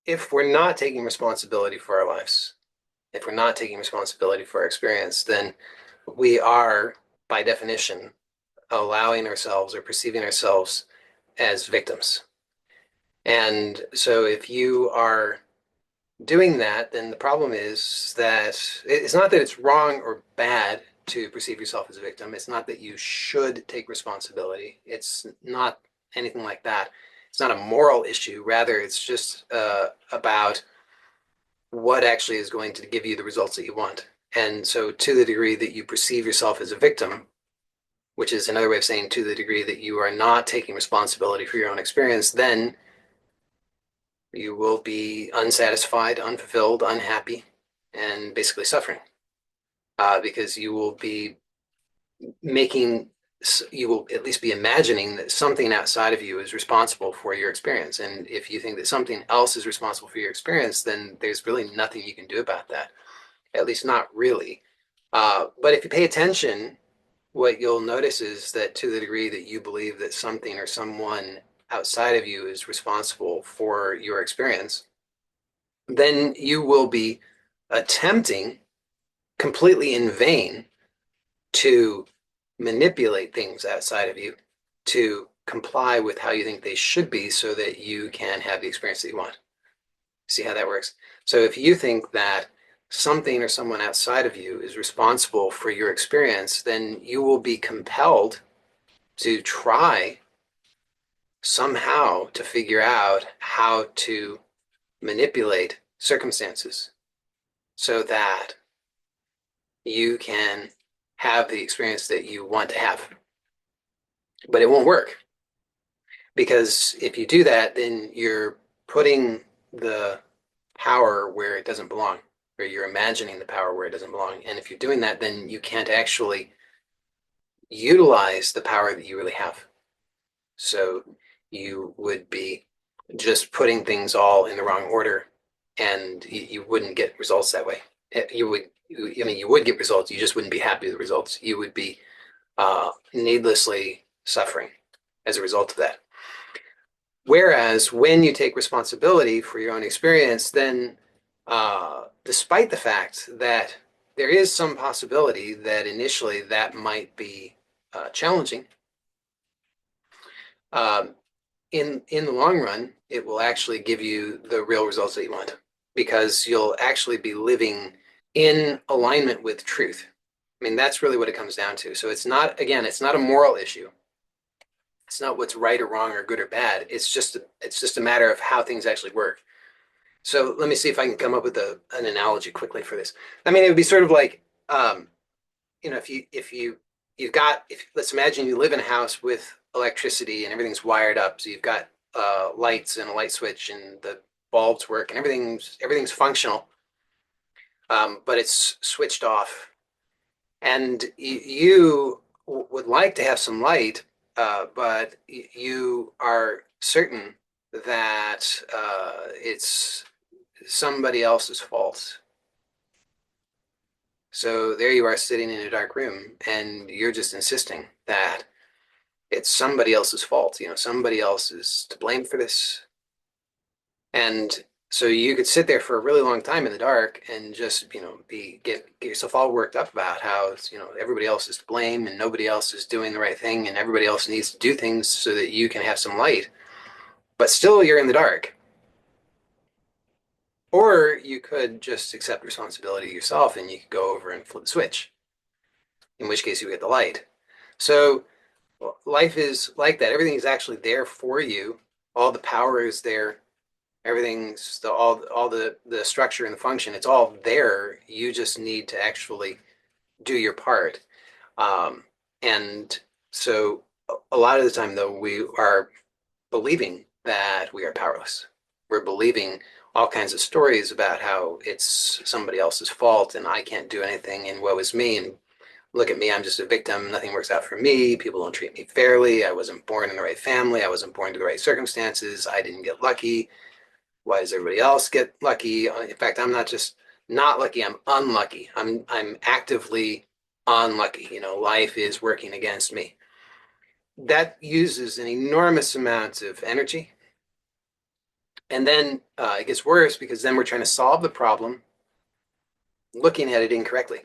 if we're not taking responsibility for our lives, if we're not taking responsibility for our experience, then we are, by definition, allowing ourselves or perceiving ourselves as victims. And so if you are doing that, then the problem is that it's not that it's wrong or bad to perceive yourself as a victim. It's not that you should take responsibility. It's not anything like that. It's not a moral issue. Rather, it's just about what actually is going to give you the results that you want. And so, to the degree that you perceive yourself as a victim, which is another way of saying to the degree that you are not taking responsibility for your own experience, then you will be unsatisfied, unfulfilled, unhappy, and basically suffering because you will be making, you will at least be imagining that something outside of you is responsible for your experience. And if you think that something else is responsible for your experience, then there's really nothing you can do about that, at least not really. But if you pay attention, what you'll notice is that to the degree that you believe that something or someone outside of you is responsible for your experience, then you will be attempting completely in vain to manipulate things outside of you to comply with how you think they should be so that you can have the experience that you want. See how that works? So if you think that something or someone outside of you is responsible for your experience, then you will be compelled to try somehow to figure out how to manipulate circumstances so that you can have the experience that you want to have. But it won't work because if you do that, then you're putting the power where it doesn't belong, or you're imagining the power where it doesn't belong. And if you're doing that, then you can't actually utilize the power that you really have. So you would be just putting things all in the wrong order, and you wouldn't get results that way. You would, I mean, you would get results. You just wouldn't be happy with the results. You would be needlessly suffering as a result of that. Whereas when you take responsibility for your own experience, then despite the fact that there is some possibility that initially that might be challenging, um, in the long run, it will actually give you the real results that you want because you'll actually be living in alignment with truth. I mean, that's really what it comes down to. So it's not, again, it's not a moral issue. It's not what's right or wrong or good or bad. It's just a matter of how things actually work. So let me see if I can come up with an analogy quickly for this. I mean, it would be sort of like, if let's imagine you live in a house with electricity and everything's wired up. So you've got lights and a light switch and the bulbs work and everything's functional, but it's switched off. And you would like to have some light, but you are certain that it's somebody else's fault. So there you are sitting in a dark room, and you're just insisting that it's somebody else's fault. Somebody else is to blame for this. And so you could sit there for a really long time in the dark and just, get yourself all worked up about how, everybody else is to blame and nobody else is doing the right thing and everybody else needs to do things so that you can have some light. But still you're in the dark. Or you could just accept responsibility yourself and you could go over and flip the switch, in which case you get the light. So life is like that. Everything is actually there for you. All the power is there. Everything's all the structure and the function. It's all there. You just need to actually do your part. And so a lot of the time, though, we are believing that we are powerless. We're believing all kinds of stories about how it's somebody else's fault and I can't do anything and woe is me and look at me, I'm just a victim. Nothing works out for me. People don't treat me fairly. I wasn't born in the right family. I wasn't born to the right circumstances. I didn't get lucky. Why does everybody else get lucky? In fact, I'm not just not lucky, I'm unlucky. I'm actively unlucky. Life is working against me. That uses an enormous amount of energy And then it gets worse because then we're trying to solve the problem looking at it incorrectly.